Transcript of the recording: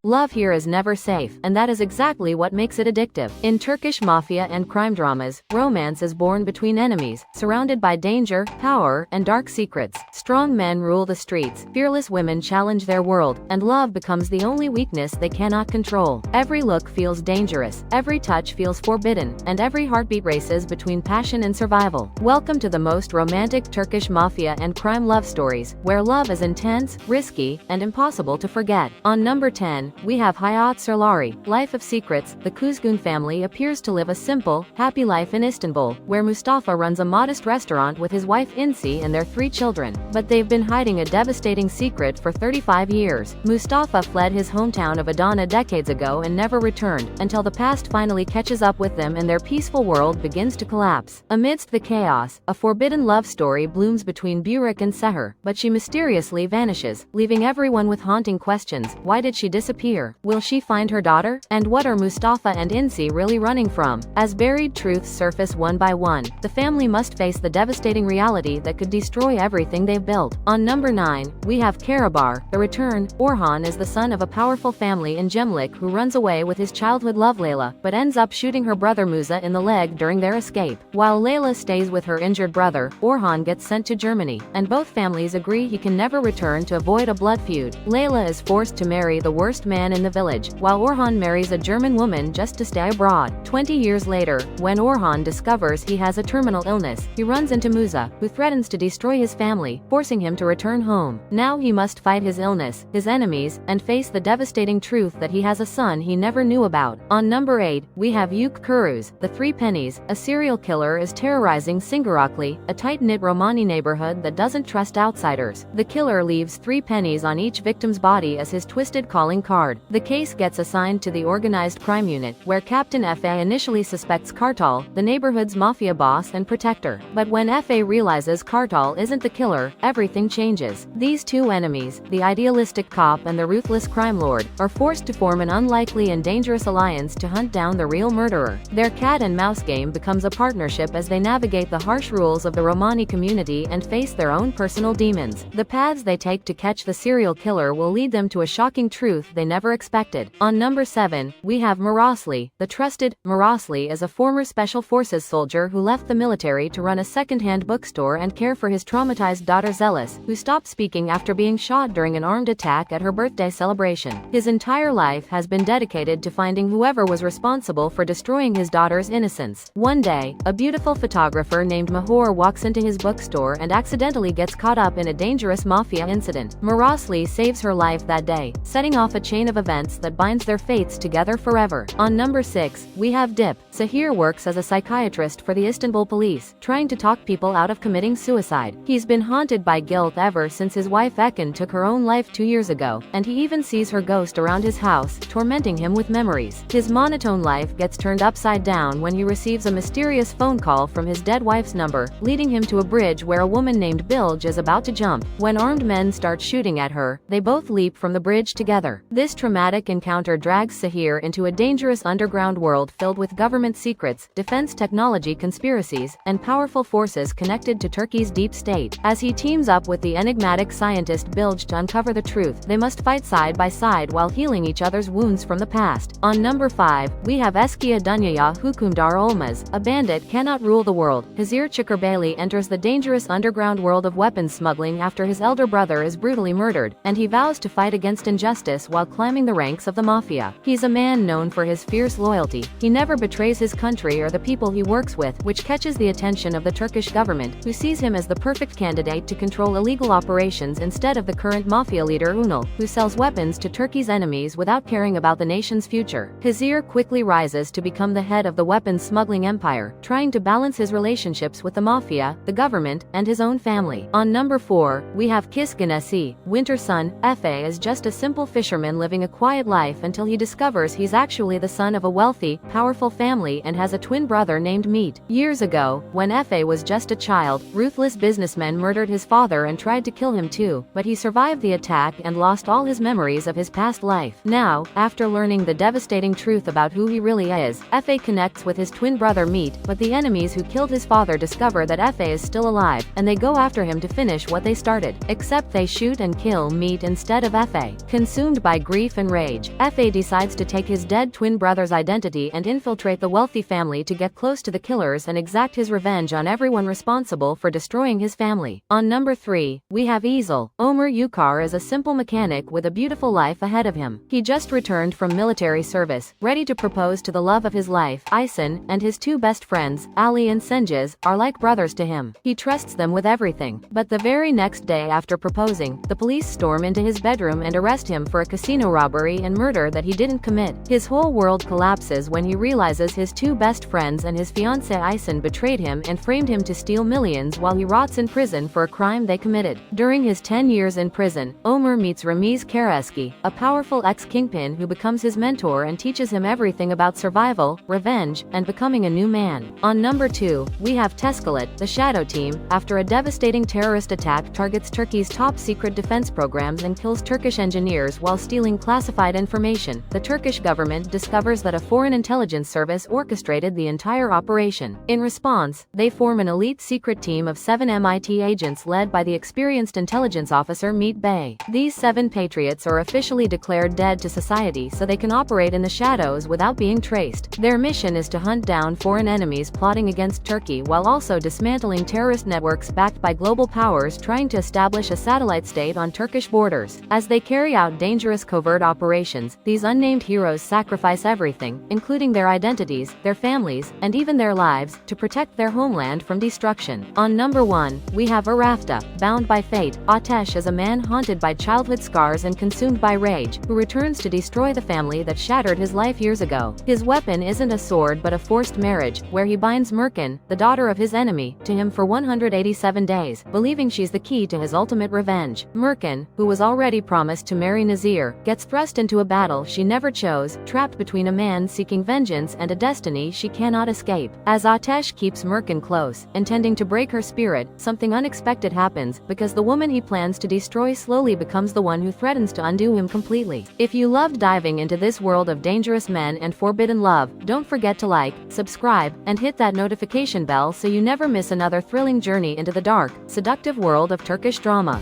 Love here is never safe, and that is exactly what makes it addictive. In Turkish mafia and crime dramas, romance is born between enemies, surrounded by danger, power, and dark secrets. Strong men rule the streets, fearless women challenge their world, and love becomes the only weakness they cannot control. Every look feels dangerous, every touch feels forbidden, and every heartbeat races between passion and survival. Welcome to the most romantic Turkish mafia and crime love stories, where love is intense, risky, and impossible to forget. On number 10, we have Hayat Sırları, Life of Secrets. The Kuzgun family appears to live a simple, happy life in Istanbul, where Mustafa runs a modest restaurant with his wife Inci and their 3 children. But they've been hiding a devastating secret for 35 years. Mustafa fled his hometown of Adana decades ago and never returned, until the past finally catches up with them and their peaceful world begins to collapse. Amidst the chaos, a forbidden love story blooms between Burak and Seher, but she mysteriously vanishes, leaving everyone with haunting questions. Why did she disappear? Will she find her daughter? And what are Mustafa and Inci really running from? As buried truths surface one by one, the family must face the devastating reality that could destroy everything they've built. On number 9, we have Karabar, The Return. Orhan is the son of a powerful family in Gemlik who runs away with his childhood love Layla, but ends up shooting her brother Musa in the leg during their escape. While Layla stays with her injured brother, Orhan gets sent to Germany, and both families agree he can never return to avoid a blood feud. Layla is forced to marry the worst man in the village, while Orhan marries a German woman just to stay abroad. 20 years later, when Orhan discovers he has a terminal illness, he runs into Musa, who threatens to destroy his family, forcing him to return home. Now he must fight his illness, his enemies, and face the devastating truth that he has a son he never knew about. On number 8, we have Yük Kuruz, The 3 Pennies. A serial killer is terrorizing Singarakli, a tight-knit Romani neighborhood that doesn't trust outsiders. The killer leaves 3 pennies on each victim's body as his twisted calling card. The case gets assigned to the Organized Crime Unit, where Captain F.A. initially suspects Kartal, the neighborhood's mafia boss and protector. But when F.A. realizes Kartal isn't the killer, everything changes. These 2 enemies, the idealistic cop and the ruthless crime lord, are forced to form an unlikely and dangerous alliance to hunt down the real murderer. Their cat-and-mouse game becomes a partnership as they navigate the harsh rules of the Romani community and face their own personal demons. The paths they take to catch the serial killer will lead them to a shocking truth they never expected. On number 7, we have Marasli, The Trusted. Marasli is a former Special Forces soldier who left the military to run a second-hand bookstore and care for his traumatized daughter Zelis, who stopped speaking after being shot during an armed attack at her birthday celebration. His entire life has been dedicated to finding whoever was responsible for destroying his daughter's innocence. One day, a beautiful photographer named Mahor walks into his bookstore and accidentally gets caught up in a dangerous mafia incident. Marasli saves her life that day, setting off a chain of events that binds their fates together forever. On number 6, we have Dip. Sahir works as a psychiatrist for the Istanbul police, trying to talk people out of committing suicide. He's been haunted by guilt ever since his wife Ekin took her own life 2 years ago, and he even sees her ghost around his house, tormenting him with memories. His monotone life gets turned upside down when he receives a mysterious phone call from his dead wife's number, leading him to a bridge where a woman named Bilge is about to jump. When armed men start shooting at her, they both leap from the bridge together. This traumatic encounter drags Sahir into a dangerous underground world filled with government secrets, defense technology conspiracies, and powerful forces connected to Turkey's deep state. As he teams up with the enigmatic scientist Bilge to uncover the truth, they must fight side by side while healing each other's wounds from the past. On number 5, we have Eskiya Dünyaya Hükümdar Olmaz. A bandit cannot rule the world. Hazir Çakırbeyli enters the dangerous underground world of weapons smuggling after his elder brother is brutally murdered, and he vows to fight against injustice while climbing the ranks of the mafia. He's a man known for his fierce loyalty. He never betrays his country or the people he works with, which catches the attention of the Turkish government, who sees him as the perfect candidate to control illegal operations instead of the current mafia leader Unal, who sells weapons to Turkey's enemies without caring about the nation's future. Hazir quickly rises to become the head of the weapons smuggling empire, trying to balance his relationships with the mafia, the government, and his own family. On number 4, we have Kiskinesi, Winter Sun. F.A. is just a simple fisherman living a quiet life until he discovers he's actually the son of a wealthy, powerful family and has a twin brother named Meet. Years ago, when F.A. was just a child, ruthless businessmen murdered his father and tried to kill him too, but he survived the attack and lost all his memories of his past life. Now, after learning the devastating truth about who he really is, F.A. connects with his twin brother Meet, but the enemies who killed his father discover that F.A. is still alive, and they go after him to finish what they started. Except they shoot and kill Meet instead of F.A. Consumed by grief and rage. Fa decides to take his dead twin brother's identity and infiltrate the wealthy family to get close to the killers and exact his revenge on everyone responsible for destroying his family. On number 3, we have Ezel. Omer Yukar is a simple mechanic with a beautiful life ahead of him. He just returned from military service, ready to propose to the love of his life. Aysen and his two best friends, Ali and Cengiz, are like brothers to him. He trusts them with everything. But the very next day after proposing, the police storm into his bedroom and arrest him for a casino robbery and murder that he didn't commit. His whole world collapses when he realizes his two best friends and his fiancée Aysen betrayed him and framed him to steal millions while he rots in prison for a crime they committed. During his 10 years in prison, Omer meets Ramiz Karaeski, a powerful ex-kingpin who becomes his mentor and teaches him everything about survival, revenge, and becoming a new man. On number 2, we have Teskalit. The Shadow Team, after a devastating terrorist attack targets Turkey's top-secret defense programs and kills Turkish engineers while stealing classified information, the Turkish government discovers that a foreign intelligence service orchestrated the entire operation. In response, they form an elite secret team of 7 MIT agents led by the experienced intelligence officer Meet Bey. These 7 patriots are officially declared dead to society so they can operate in the shadows without being traced. Their mission is to hunt down foreign enemies plotting against Turkey while also dismantling terrorist networks backed by global powers trying to establish a satellite state on Turkish borders. As they carry out dangerous covert operations, these unnamed heroes sacrifice everything, including their identities, their families, and even their lives, to protect their homeland from destruction. On number 1, we have Arafta. Bound by fate, Atesh is a man haunted by childhood scars and consumed by rage, who returns to destroy the family that shattered his life years ago. His weapon isn't a sword but a forced marriage, where he binds Merkin, the daughter of his enemy, to him for 187 days, believing she's the key to his ultimate revenge. Merkin, who was already promised to marry Nazir, gets thrust into a battle she never chose, trapped between a man seeking vengeance and a destiny she cannot escape. As Atesh keeps Merkin close, intending to break her spirit, something unexpected happens, because the woman he plans to destroy slowly becomes the one who threatens to undo him completely. If you loved diving into this world of dangerous men and forbidden love, don't forget to like, subscribe, and hit that notification bell so you never miss another thrilling journey into the dark, seductive world of Turkish drama.